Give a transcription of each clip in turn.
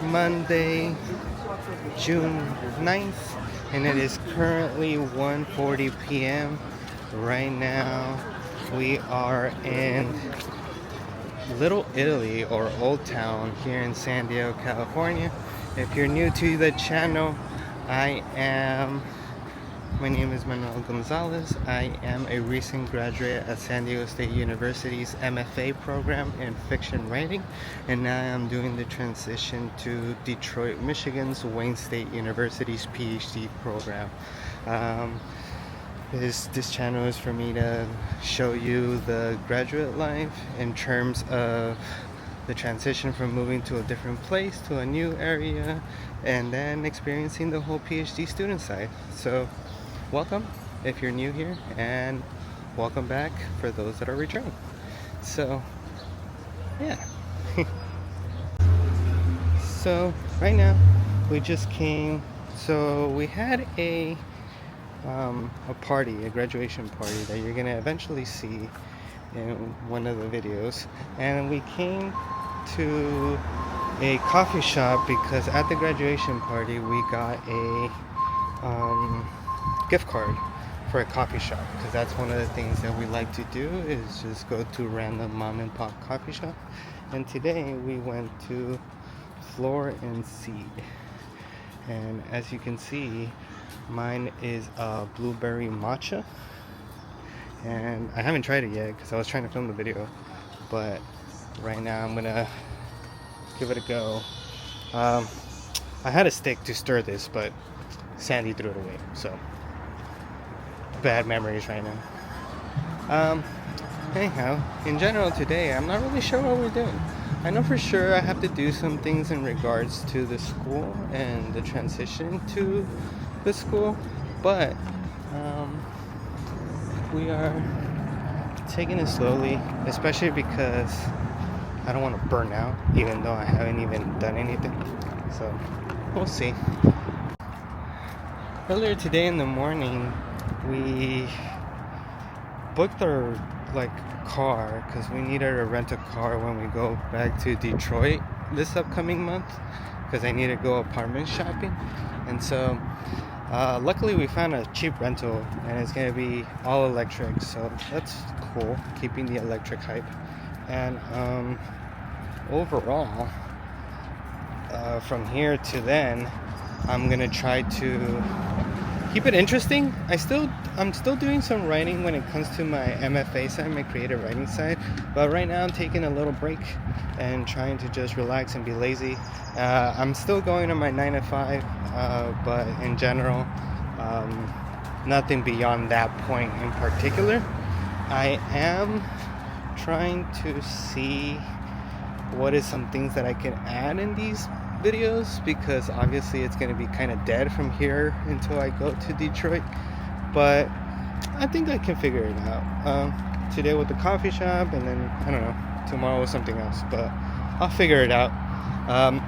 Monday, June 9th, and it is currently 1:40 p.m. Right now, we are in Little Italy, or Old Town, here in San Diego, California. If you're new to the channel, my name is Manuel Gonzalez. I am a recent graduate at San Diego State University's MFA program in fiction writing, and now I'm doing the transition to Detroit, Michigan's Wayne State University's PhD program. This channel is for me to show you the graduate life in terms of the transition from moving to a different place to a new area, and then experiencing the whole PhD student side. So welcome if you're new here, and welcome back for those that are returning. So yeah. So right now we just came, so we had a party, a graduation party that you're gonna eventually see in one of the videos, and we came to a coffee shop because at the graduation party we got a gift card for a coffee shop, because that's one of the things that we like to do, is just go to random mom and pop coffee shop. And today we went to Floor and Seed, and as you can see, mine is a blueberry matcha, and I haven't tried it yet because I was trying to film the video, but right now I'm gonna give it a go. I had a stick to stir this, but Sandy threw it away, so bad memories right now. Anyhow, in general today, I'm not really sure what we're doing. I know for sure I have to do some things in regards to the school and the transition to the school, but we are taking it slowly, especially because I don't want to burn out, even though I haven't even done anything. So we'll see. Earlier today in the morning, we booked our car because we needed to rent a car when we go back to Detroit this upcoming month, because I need to go apartment shopping. And so luckily we found a cheap rental, and it's going to be all electric, so that's cool, keeping the electric hype. And overall, from here to then, I'm going to try to keep it interesting. I'm still doing some writing when it comes to my MFA side, my creative writing side, but right now I'm taking a little break and trying to just relax and be lazy. I'm still going to my 9 to 5, but in general, nothing beyond that point in particular. I am trying to see what is some things that I can add in these videos, because obviously it's going to be kind of dead from here until I go to Detroit, but I think I can figure it out. Today with the coffee shop, and then I don't know, tomorrow with something else, but I'll figure it out.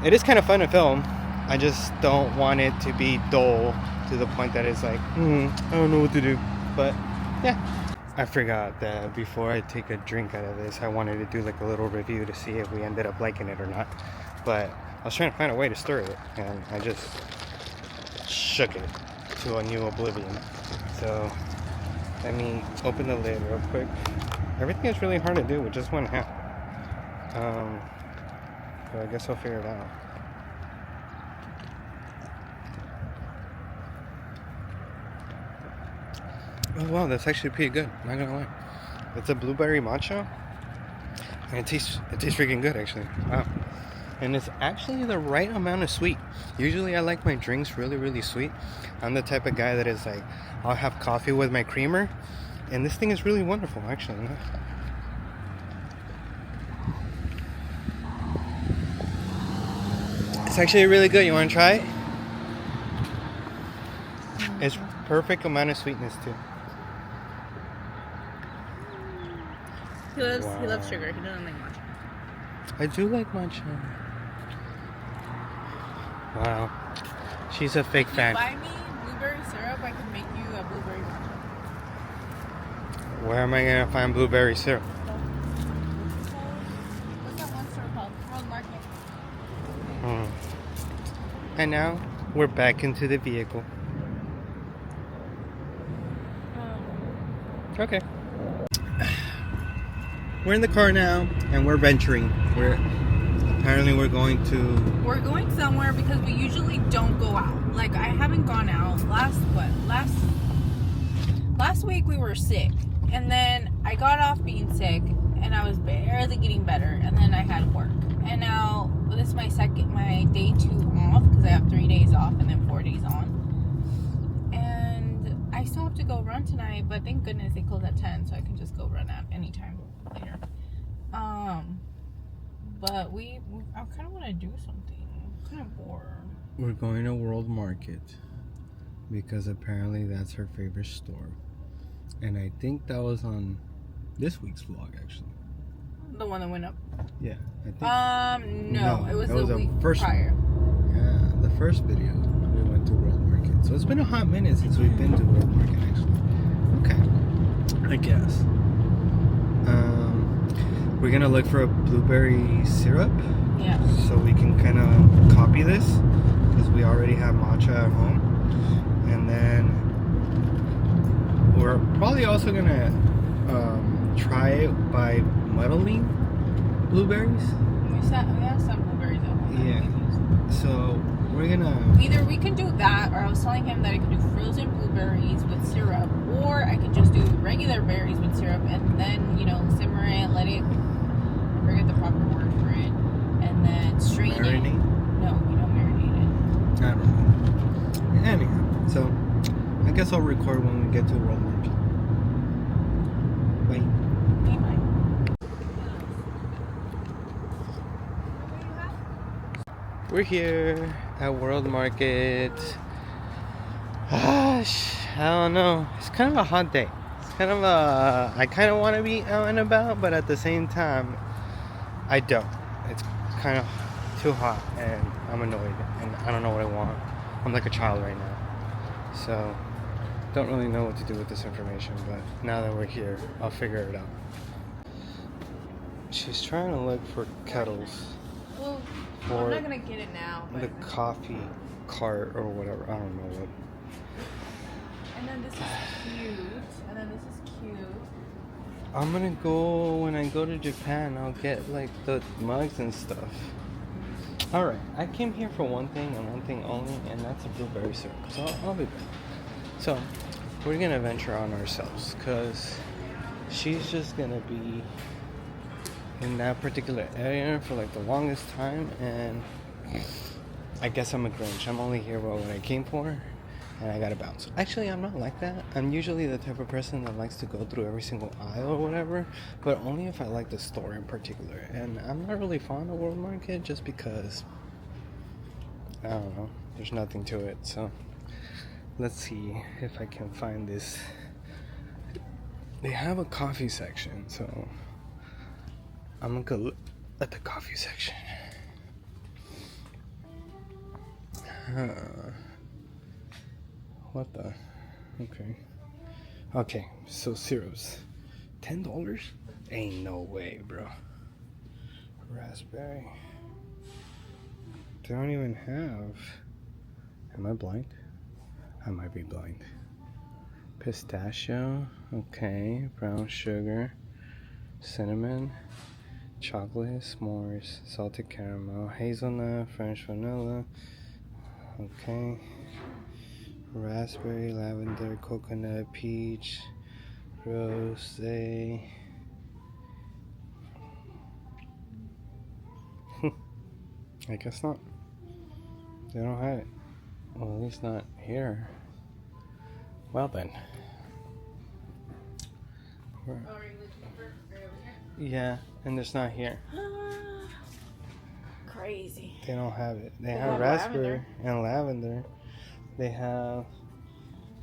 It is kind of fun to film. I just don't want it to be dull to the point that it's like I don't know what to do. But yeah, I forgot that before I take a drink out of this, I wanted to do like a little review to see if we ended up liking it or not, but I was trying to find a way to stir it, and I just shook it to a new oblivion. So let me open the lid real quick. Everything is really hard to do with just one hand. But I guess I'll figure it out. Oh wow, that's actually pretty good, not gonna lie. It's a blueberry matcha, and it tastes freaking good actually. Wow. And it's actually the right amount of sweet. Usually I like my drinks really, really sweet. I'm the type of guy that is like, I'll have coffee with my creamer, and this thing is really wonderful actually. It's actually really good. You want to try it? It's perfect amount of sweetness too. He loves sugar. He doesn't like matcha. I do like matcha. Wow. She's a fake fan. Buy me blueberry syrup, I can make you a blueberry matcha. Where am I going to find blueberry syrup? What's that one store called? World Market. And now we're back into the vehicle. Okay. We're in the car now, and we're venturing. We're going to... We're going somewhere because we usually don't go out. Like, I haven't gone out. Last week we were sick. And then I got off being sick, and I was barely getting better. And then I had work. And now, this is my day 2 off, because I have 3 days off and then 4 days on. And I still have to go run tonight, but thank goodness they close at 10, so I can just go run at any time later. But I kind of want to do something. I'm kind of bored. We're going to World Market because apparently that's her favorite store. And I think that was on this week's vlog, actually. The one that went up? Yeah, I think. No, it was the week prior. Yeah, the first video we went to World Market. So it's been a hot minute since we've been to World Market, actually. Okay, I guess. We're gonna look for a blueberry syrup. Yeah. So we can kind of copy this because we already have matcha at home, and then we're probably also gonna try it by muddling blueberries. We have some blueberries at home. Yeah. So we're gonna either we can do that, or I was telling him that I could do frozen blueberries with syrup, or I could just do regular berries with syrup and then simmer it, let it. I forget the proper word for it, and then strain it. Marinate? No, we don't marinate it. I don't know. Anyhow, so I guess I'll record when we get to World Market. Bye. We're here at World Market. I don't know. It's kind of a hot day. It's kind of I kind of want to be out and about, but at the same time, I don't. It's kind of too hot, and I'm annoyed, and I don't know what I want. I'm like a child right now. So, don't really know what to do with this information, but now that we're here, I'll figure it out. She's trying to look for kettles. Well, for I'm not gonna get it now. The coffee cart or whatever. I don't know what. And then this is cute. And then this is cute. I'm gonna go when I go to Japan. I'll get like the mugs and stuff. All right, I came here for one thing and one thing only, and that's a blueberry syrup. So I'll be back. So we're gonna venture on ourselves because she's just gonna be in that particular area for like the longest time, and I guess I'm a Grinch. I'm only here for what I came for, and I gotta bounce. Actually, I'm not like that. I'm usually the type of person that likes to go through every single aisle or whatever, but only if I like the store in particular. And I'm not really fond of World Market just because, I don't know, there's nothing to it. So let's see if I can find this. They have a coffee section, so I'm gonna go look at the coffee section. What the? Okay, so syrups. $10? Ain't no way, bro. Raspberry. They don't even have. Am I blind? I might be blind. Pistachio. Okay. Brown sugar. Cinnamon. Chocolate. S'mores. Salted caramel. Hazelnut. French vanilla. Okay. Raspberry, lavender, coconut, peach, rosé. I guess not. They don't have it. Well, at least not here. Well then. Oh, are you looking for over here? Yeah, and it's not here. Crazy. They don't have it. They have raspberry and lavender. They have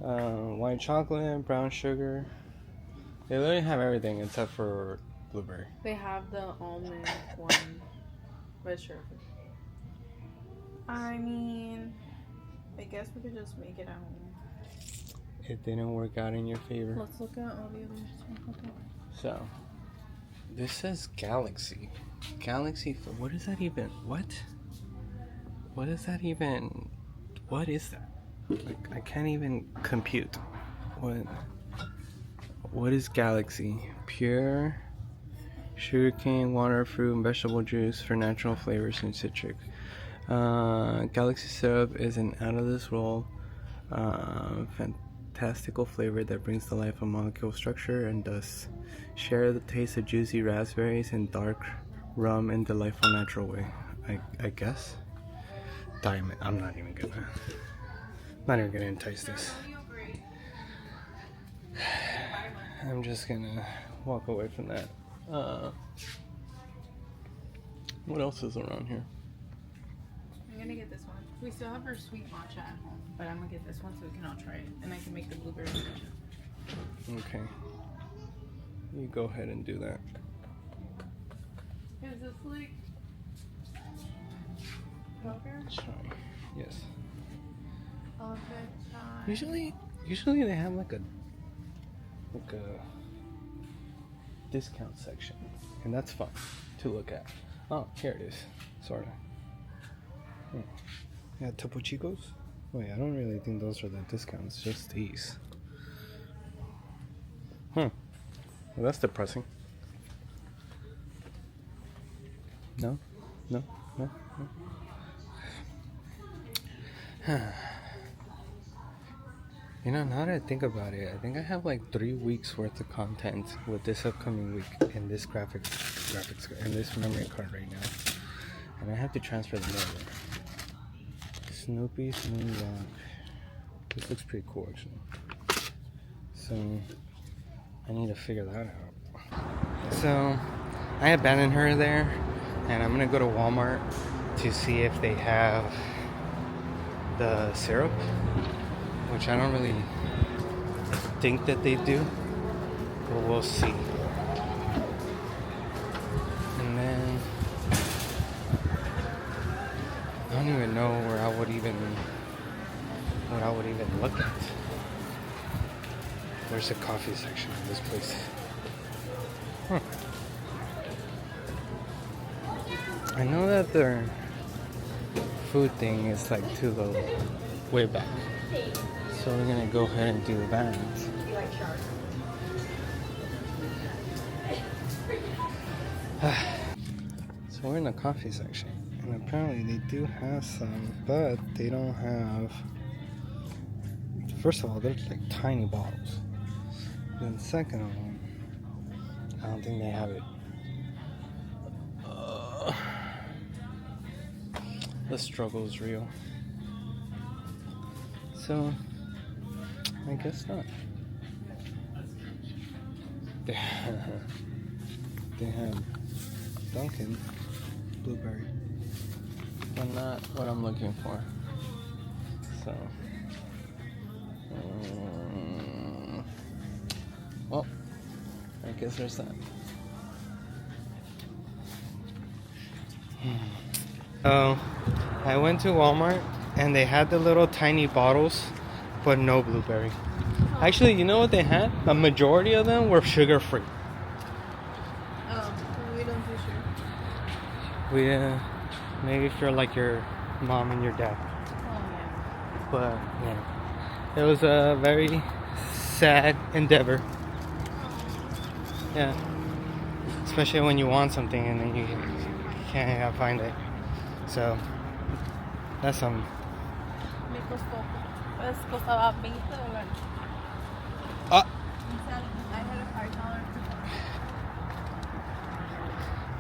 white chocolate, brown sugar. They literally have everything except for blueberry. They have the almond one. But sure. I mean, I guess we could just make it at home. It didn't work out in your favor. Let's look at all the others. So, this says Galaxy. Galaxy, what is that even? What? what is that even? What is that? Like, I can't even compute. What is Galaxy? Pure sugarcane, water, fruit, and vegetable juice for natural flavors and citric. Galaxy syrup is an out of this world, fantastical flavor that brings to life a molecule structure and thus share the taste of juicy raspberries and dark rum in delightful natural way. I guess. Diamond. I'm not even gonna entice this. I'm just gonna walk away from that. What else is around here? I'm gonna get this one. We still have our sweet matcha at home, but I'm gonna get this one so we can all try it, and I can make the blueberry matcha. Okay. You go ahead and do that. Is this like strawberry? Sorry. Yes. All of it. Usually they have like a discount section, and that's fun to look at. Oh, here it is. Sorta. Yeah, Topo Chicos. Wait, I don't really think those are the discounts. Just these. Well, that's depressing. No. You know, now that I think about it, I think I have like 3 weeks worth of content with this upcoming week in this graphics in this memory card right now, and I have to transfer them over. Snoopy's Moonlock. This looks pretty cool, actually. So I need to figure that out. So I abandoned her there, and I'm gonna go to Walmart to see if they have the syrup, which I don't really think that they do, but we'll see. And then I don't even know what I would even look at. Where's the coffee section in this place? I know that their food thing is like to the way back. So we're gonna go ahead and do that. So we're in the coffee section, and apparently they do have some, but they don't have. First of all, they're like tiny bottles. Then second of all, I don't think they have it. The struggle is real. So I guess not. They have Dunkin' blueberry, but not what I'm looking for. So, well, I guess there's that. Oh, I went to Walmart and they had the little tiny bottles, but no blueberry. Actually, you know what they had? A majority of them were sugar-free. Oh, we don't do sugar. Maybe if you're like your mom and your dad. Oh, yeah. But, yeah. It was a very sad endeavor. Yeah. Especially when you want something and then you can't find it. So, that's something. Me costó. Pues costaba $20. Ah. I had a $5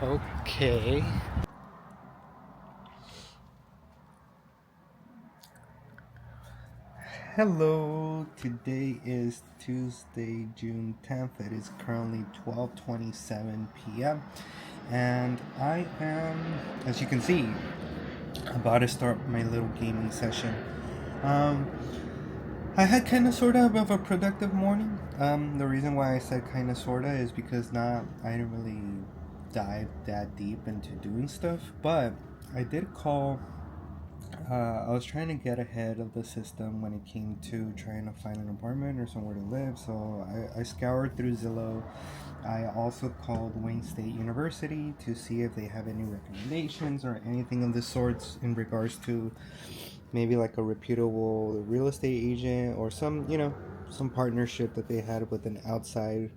coupon. Okay. Hello, today is Tuesday, June 10th. It is currently 12:27 p.m. and I am, as you can see, about to start my little gaming session. I had kind of sort of a productive morning. The reason why I said kind of sort of is because I didn't really dive that deep into doing stuff, but I did call I was trying to get ahead of the system when it came to trying to find an apartment or somewhere to live. So I scoured through Zillow. I also called Wayne State University to see if they have any recommendations or anything of the sorts in regards to maybe like a reputable real estate agent or some, some partnership that they had with an outside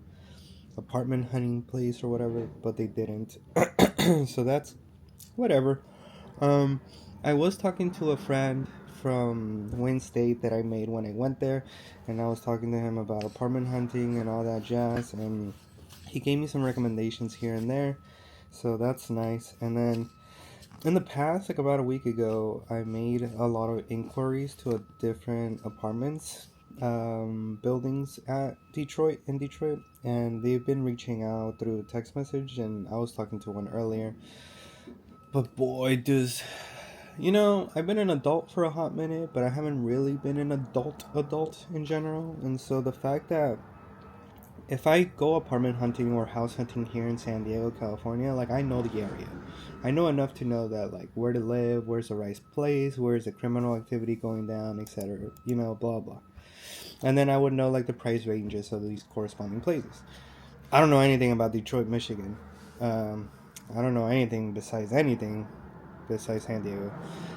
apartment hunting place or whatever, but they didn't. So that's whatever. Um, I was talking to a friend from Wayne State that I made when I went there, and I was talking to him about apartment hunting and all that jazz, and he gave me some recommendations here and there, so that's nice. And then in the past, like about a week ago, I made a lot of inquiries to a different apartments buildings in Detroit, and they've been reaching out through text message, and I was talking to one earlier. But boy, I've been an adult for a hot minute, but I haven't really been an adult in general. And so the fact that if I go apartment hunting or house hunting here in San Diego, California, like I know the area. I know enough to know that like where to live, where's the right place, where's the criminal activity going down, etc. Blah blah. And then I would know like the price ranges of these corresponding places. I don't know anything about Detroit, Michigan. I don't know anything besides San Diego.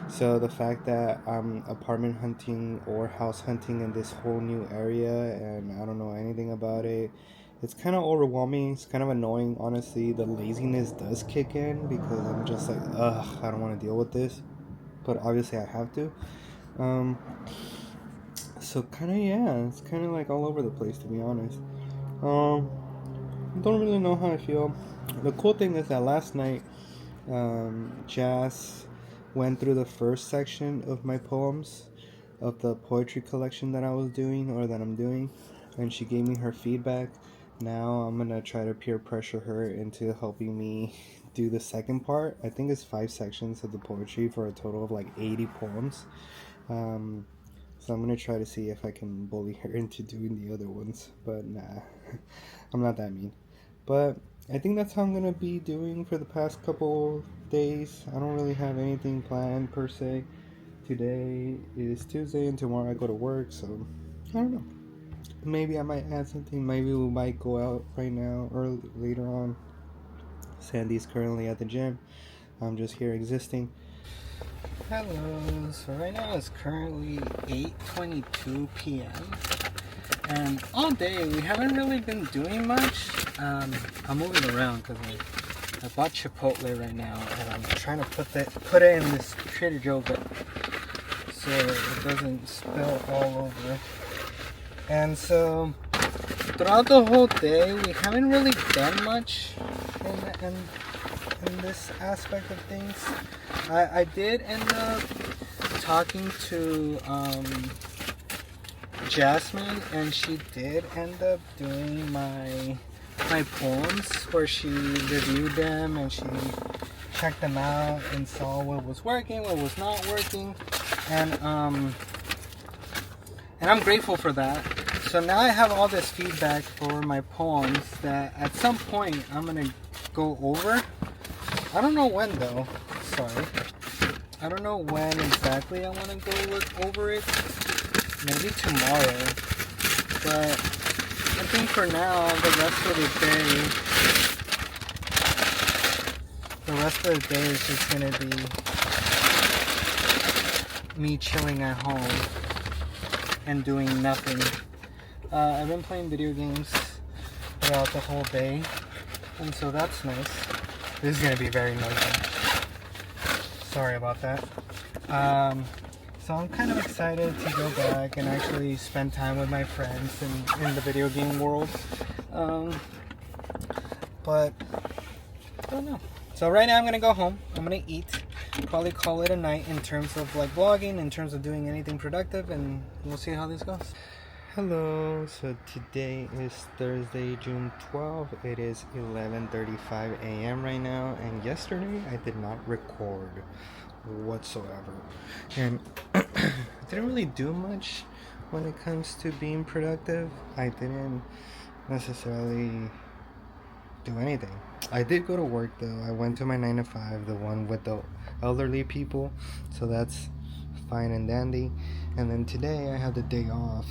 So the fact that I'm apartment hunting or house hunting in this whole new area and I don't know anything about it, it's kind of overwhelming. It's kind of annoying, honestly. The laziness does kick in because I'm just like, ugh, I don't want to deal with this. But obviously I have to. So kind of, yeah, it's kind of like all over the place, to be honest. Don't really know how I feel. The cool thing is that last night, Jazz went through the first section of my poems of the poetry collection that I was doing or that I'm doing, and she gave me her feedback. Now I'm gonna try to peer pressure her into helping me do the second part. I think it's 5 sections of the poetry for a total of like 80 poems. So I'm gonna try to see if I can bully her into doing the other ones, but nah, I'm not that mean. But I think that's how I'm gonna be doing for the past couple days. I don't really have anything planned per se. Today is Tuesday and tomorrow I go to work, so I don't know. Maybe I might add something. Maybe we might go out right now or later on. Sandy's currently at the gym. I'm just here existing. Hello. So right now it's currently 8:22 p.m. and all day we haven't really been doing much. I'm moving around because I bought Chipotle right now, and I'm trying to put it in this Trader Joe bit so it doesn't spill all over. And so throughout the whole day, we haven't really done much in this aspect of things. I did end up talking to Jasmine, and she did end up doing my poems where she reviewed them and she checked them out and saw what was working, what was not working, and I'm grateful for that. So now I have all this feedback for my poems that at some point I'm gonna go over. I don't know when though. Sorry. I don't know when exactly I want to go over it. Maybe tomorrow. But I think for now, the rest of the day is just gonna be me chilling at home and doing nothing. I've been playing video games throughout the whole day, and so that's nice. This is gonna be very noisy. Sorry about that. So I'm kind of excited to go back and actually spend time with my friends in the video game world. But I don't know. So right now I'm gonna go home. I'm gonna eat. Probably call it a night in terms of like vlogging, in terms of doing anything productive, and we'll see how this goes. Hello, so today is Thursday, June 12th. It is 11:35 a.m. right now, and yesterday I did not record whatsoever. And I didn't really do much when it comes to being productive. I didn't necessarily do anything. I did go to work though. I went to my 9 to 5, the one with the elderly people. So that's fine and dandy. And then today I have the day off,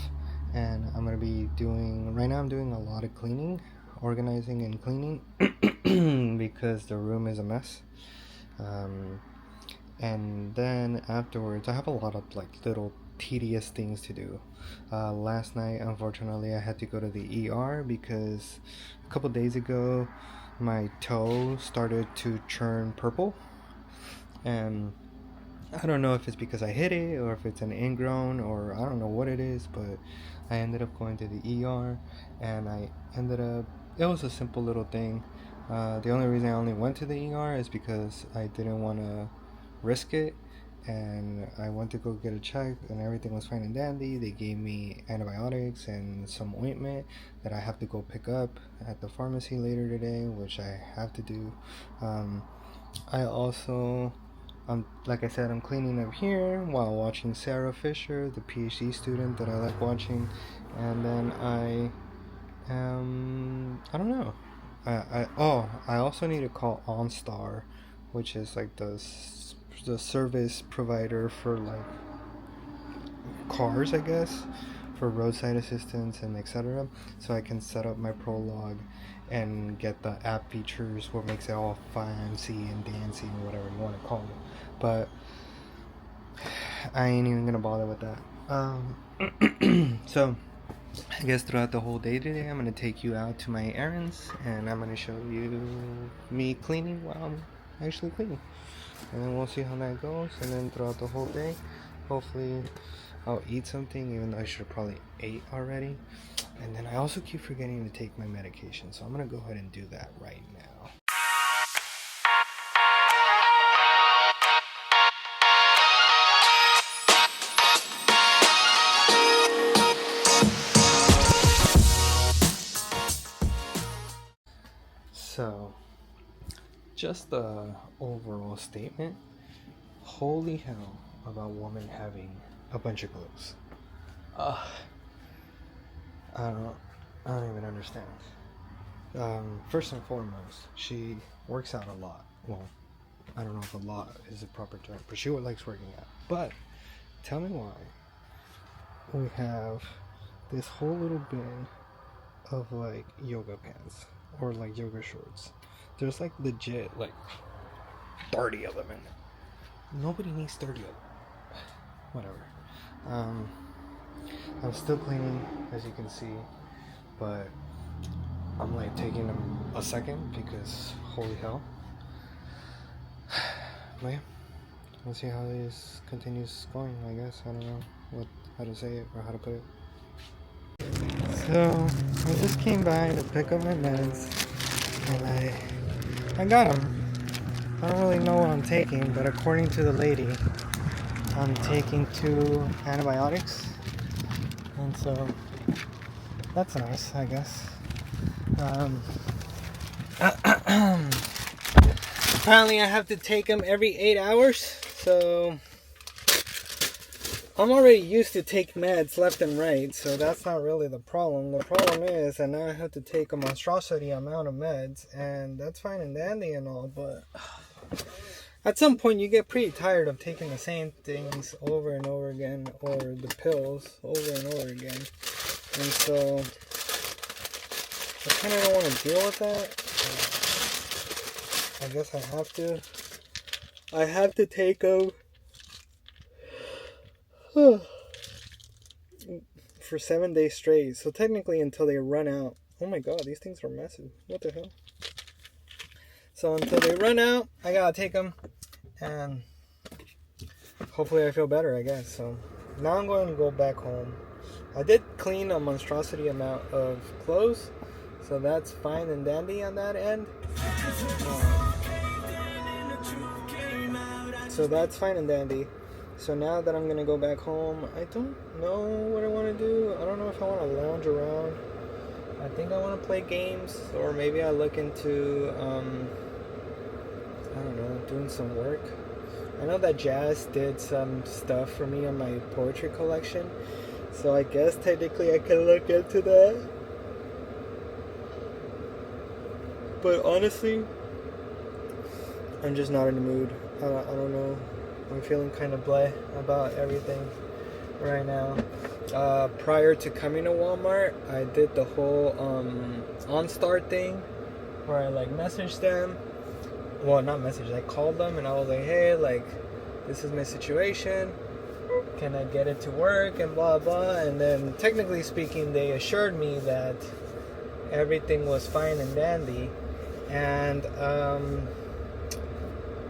and I'm gonna be doing. Right now I'm doing a lot of cleaning, organizing and cleaning because the room is a mess. And then afterwards I have a lot of like little tedious things to do. Last night, unfortunately, I had to go to the ER because a couple days ago my toe started to turn purple, and I don't know if it's because I hit it or if it's an ingrown or I don't know what it is, but I ended up going to the ER, and it was a simple little thing. The only reason I only went to the ER is because I didn't want to risk it, and I went to go get a check, and everything was fine and dandy. They gave me antibiotics and some ointment that I have to go pick up at the pharmacy later today, which I have to do. I also, like I said, I'm cleaning up here while watching Sarah Fisher, the PhD student that I like watching, and then I don't know. I also need to call OnStar, which is like the service provider for like cars, I guess, for roadside assistance and etc. So I can set up my prologue and get the app features, what makes it all fancy and dancy and whatever you want to call it. But I ain't even gonna bother with that. So I guess throughout the whole day today, I'm gonna take you out to my errands, and I'm gonna show you me cleaning while I'm actually cleaning, and then we'll see how that goes. And then throughout the whole day, hopefully I'll eat something, even though I should have probably ate already. And then I also keep forgetting to take my medication, so I'm gonna go ahead and do that right now. So, just the overall statement. Holy hell about woman having a bunch of clothes. I don't even understand. First and foremost, she works out a lot. Well, I don't know if a lot is the proper term, but she likes working out. But tell me why we have this whole little bin of like yoga pants or like yoga shorts. There's like legit like 30 of them in there. Nobody needs 30 of them. Whatever. I'm still cleaning, as you can see, but I'm like taking them a second because holy hell. But yeah, we'll see how this continues going, I guess. I don't know how to say it or how to put it. So I just came by to pick up my meds, and I got them. I don't really know what I'm taking, but according to the lady, I'm taking 2 antibiotics, and so that's nice, I guess. Apparently I have to take them every 8 hours, so I'm already used to take meds left and right, so that's not really the problem. The problem is that now I have to take a monstrosity amount of meds, and that's fine and dandy and all, but at some point you get pretty tired of taking the same things over and over again, or the pills over and over again. And so I kind of don't want to deal with that. I guess I have to take them for 7 days straight. So technically until they run out. Oh my god, these things are massive. What the hell? So until they run out, I gotta take them, and hopefully I feel better, I guess. So now I'm going to go back home. I did clean a monstrosity amount of clothes, so that's fine and dandy on that end. So that's fine and dandy. So now that I'm gonna go back home, I don't know what I want to do. I don't know if I want to lounge around. I think I want to play games, or maybe I look into I don't know, doing some work. I know that Jazz did some stuff for me on my poetry collection, so I guess technically I can look into that. But honestly, I'm just not in the mood. I don't know. I'm feeling kind of bleh about everything right now. Prior to coming to Walmart, I did the whole OnStar thing where I like messaged them. Well, not messaged, I called them and I was like, hey, like, this is my situation. Can I get it to work and blah blah. And then technically speaking, they assured me that everything was fine and dandy. And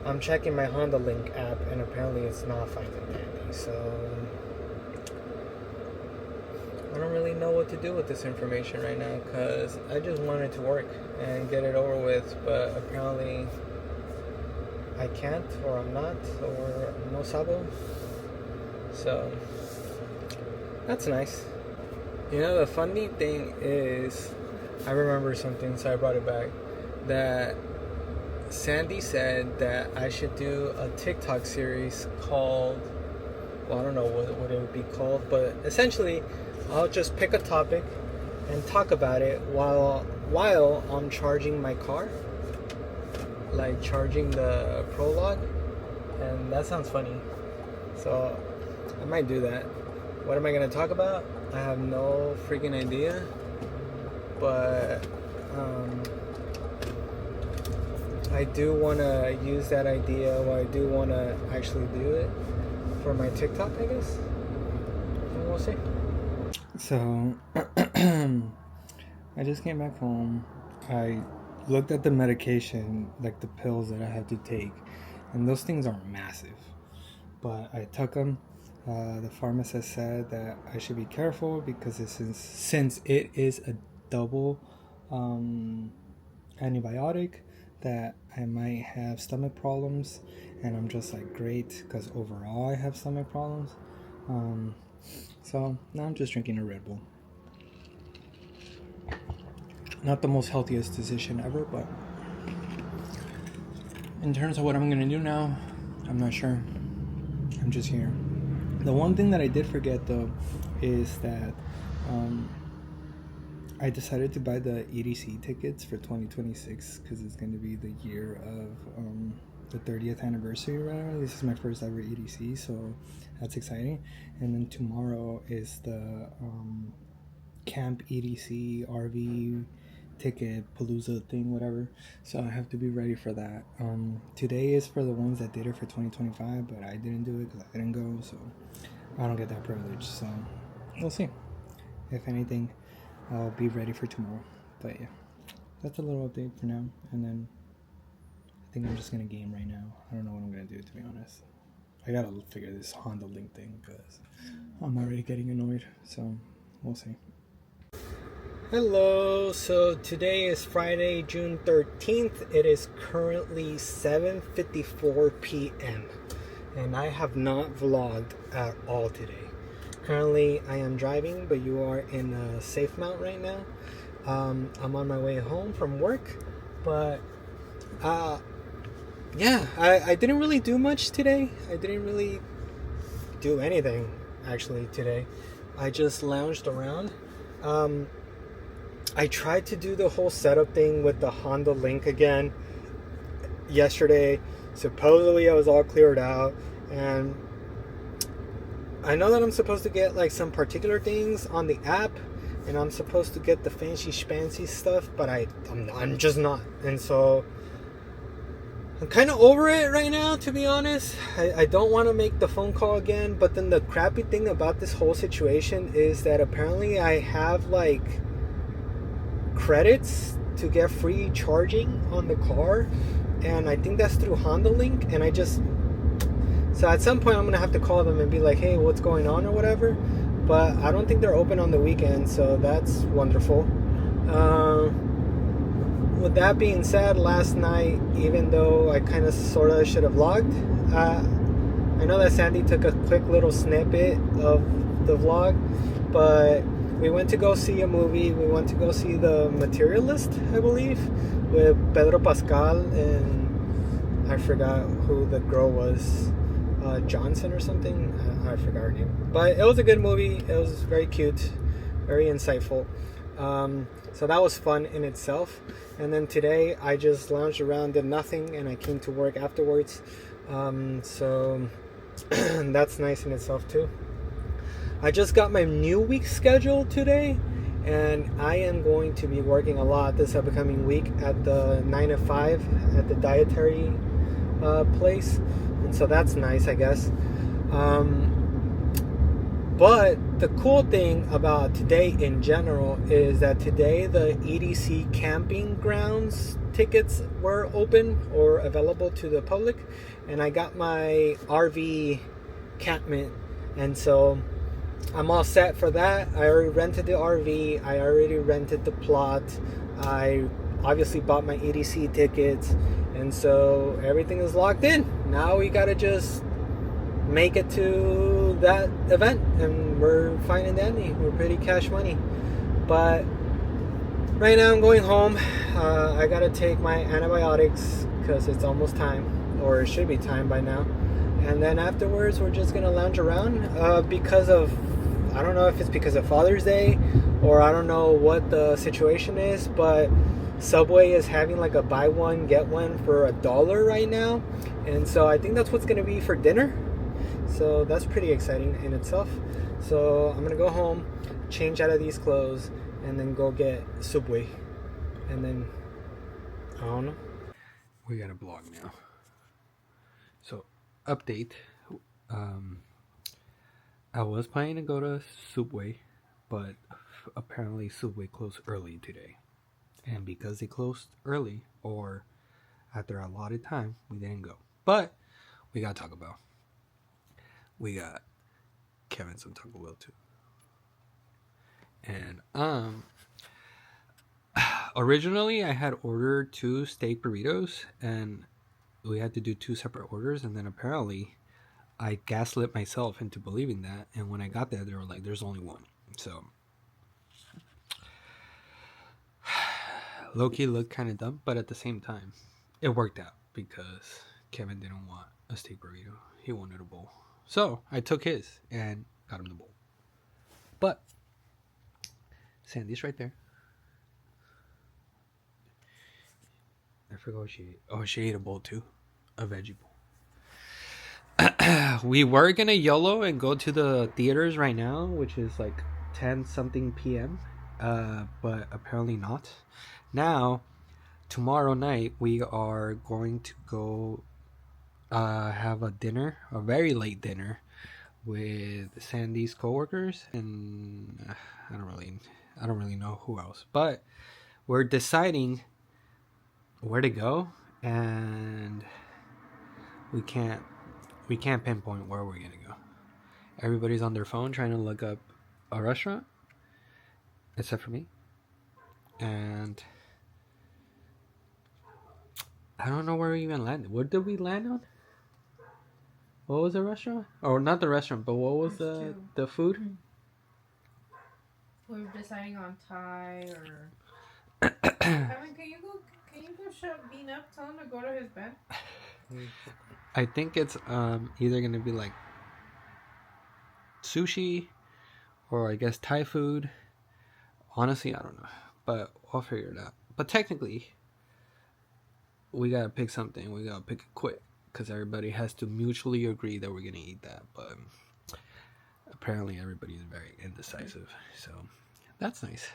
I'm checking my Honda Link app and apparently it's not fine and dandy. So I don't really know what to do with this information right now, because I just want it to work and get it over with, but apparently I can't, or I'm not, or no sabo. So that's nice. You know, the funny thing is, I remember something, so I brought it back, that Sandy said that I should do a TikTok series called, well, I don't know what it would be called, but essentially I'll just pick a topic and talk about it while I'm charging my car, like charging the Prologue, and that sounds funny. So I might do that. What am I gonna talk about? I have no freaking idea, but I do want to use that idea, or I do want to actually do it for my TikTok, I guess. And we'll see. So I just came back home. I looked at the medication, like the pills that I have to take, and those things are massive. But I took them. The pharmacist said that I should be careful because since it is a double antibiotic, that I might have stomach problems. And I'm just like, great, because overall I have stomach problems. So now I'm just drinking a Red Bull. Not the most healthiest decision ever, but in terms of what I'm gonna do now, I'm not sure. I'm just here. The one thing that I did forget though is that I decided to buy the EDC tickets for 2026 because it's going to be the year of the 30th anniversary. Right? This is my first ever EDC, so that's exciting. And then tomorrow is the Camp EDC RV ticket Palooza thing, whatever. So I have to be ready for that. Today is for the ones that did it for 2025, but I didn't do it because I didn't go, so I don't get that privilege. So we'll see. If anything, I'll be ready for tomorrow. But yeah, that's a little update for now. And then I think I'm just gonna game right now. I don't know what I'm gonna do, to be honest. I gotta figure this Honda Link thing because I'm already getting annoyed. So we'll see. Hello, so today is Friday, June 13th. It is currently 7:54 p.m. and I have not vlogged at all today. Currently, I am driving, but you are in a safe mount right now. I'm on my way home from work, but yeah, I didn't really do much today. I didn't really do anything, actually, today. I just lounged around. I tried to do the whole setup thing with the Honda Link again yesterday. Supposedly, I was all cleared out, and I know that I'm supposed to get like some particular things on the app, and I'm supposed to get the fancy schmancy stuff, but I'm just not. And so I'm kind of over it right now, to be honest. I don't want to make the phone call again, but then the crappy thing about this whole situation is that apparently I have like credits to get free charging on the car, and I think that's through Honda Link, and so at some point I'm gonna have to call them and be like, hey, what's going on or whatever. But I don't think they're open on the weekend, so that's wonderful. With that being said, last night, even though I kind of sort of should have vlogged, I know that Sandy took a quick little snippet of the vlog, but we went to go see a movie. We went to go see The Materialist, I believe, with Pedro Pascal, and I forgot who the girl was. Johnson or something. I forgot her name. But it was a good movie. It was very cute, very insightful. So that was fun in itself. And then today I just lounged around, did nothing, and I came to work afterwards. So That's nice in itself too. I just got my new week scheduled today, and I am going to be working a lot this upcoming week at the 9 to 5 at the dietary place, and so that's nice, I guess. But the cool thing about today in general is that today the EDC camping grounds tickets were open or available to the public, and I got my RV campment, and so I'm all set for that. I already rented the RV, I already rented the plot, I obviously bought my EDC tickets, and so everything is locked in. Now we gotta just make it to that event, and we're fine and dandy. We're pretty cash money. But right now I'm going home. I gotta take my antibiotics because it's almost time, or it should be time by now. And then afterwards we're just gonna lounge around because of, I don't know if it's because of Father's Day, or I don't know what the situation is, but Subway is having like a buy one get one for $1 right now, and so I think that's what's gonna be for dinner. So that's pretty exciting in itself. So I'm gonna go home, change out of these clothes, and then go get Subway. And then, I don't know. We got a blog now. So, update. I was planning to go to Subway, but apparently Subway closed early today. And because they closed early, or after a allotted time, we didn't go. But we gotta talk about. We got Kevin some Taco Bell too. And originally I had ordered 2 steak burritos, and we had to do 2 separate orders, and then apparently I gaslit myself into believing that, and when I got there they were like, there's only one. So low-key looked kind of dumb, but at the same time it worked out because Kevin didn't want a steak burrito, he wanted a bowl. So I took his and got him the bowl. But Sandy's right there. I forgot what she ate. Oh, she ate a bowl too. A veggie bowl. We were gonna YOLO and go to the theaters right now, which is like 10 something p.m. But apparently not. Now, tomorrow night we are going to go have a dinner, a very late dinner, with Sandy's coworkers, and I don't really know who else, but we're deciding where to go, and we can't pinpoint where we're gonna go. Everybody's on their phone trying to look up a restaurant, except for me, and I don't know where we even landed. What did we land on? What was the restaurant? Or not the restaurant, but what was the food? We were deciding on Thai or. Kevin, can you go shut Bean up? Tell him to go to his bed. I think it's either gonna be like sushi, or I guess Thai food. Honestly, I don't know, but I'll figure it out. But technically, we gotta pick something. We gotta pick it quick, because everybody has to mutually agree that we're gonna eat that. But apparently everybody is very indecisive, so that's nice.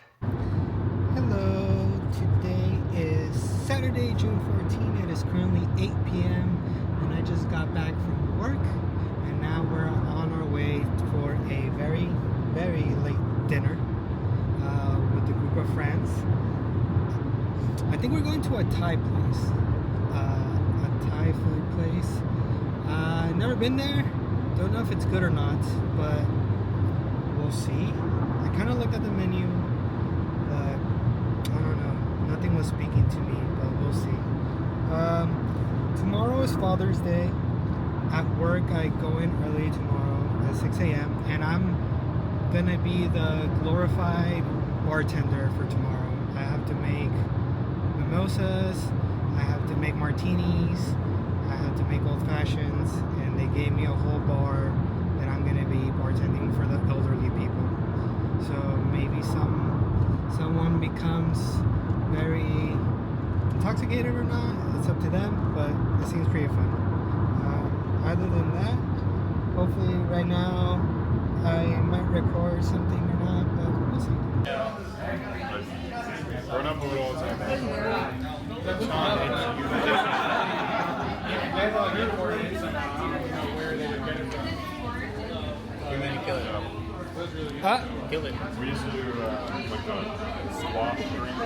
Hello, today is Saturday, June 14. It is currently 8 p.m. and I just got back from work, and now we're on our way for a very, very late dinner with a group of friends. I think we're going to a Thai place, a Thai food place. Never been there, don't know if it's good or not, but we'll see. I kind of looked at the menu, but I don't know, nothing was speaking to me, but we'll see. Tomorrow is Father's Day. At work, I go in early tomorrow at 6 a.m. and I'm gonna be the glorified bartender for tomorrow. I have to make mimosas, I have to make martinis, I have to make old fashions, and they gave me a whole bar that I'm gonna be bartending for the elderly people. So maybe someone becomes very intoxicated or not, it's up to them, but it seems pretty fun. Other than that, Hopefully right now I might record something or not, but we'll see. Growing up over all the time. And then you kill it. Huh? Kill it. We used to do like a swap drink.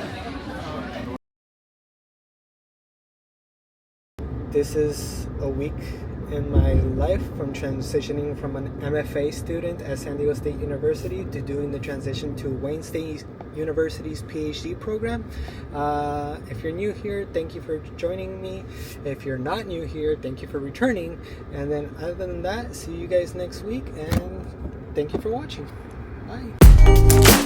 This is a week in my life from transitioning from an MFA student at San Diego State University to doing the transition to Wayne State University's PhD program. If you're new here, thank you for joining me. If you're not new here, thank you for returning. And then other than that, see you guys next week, and thank you for watching. Bye.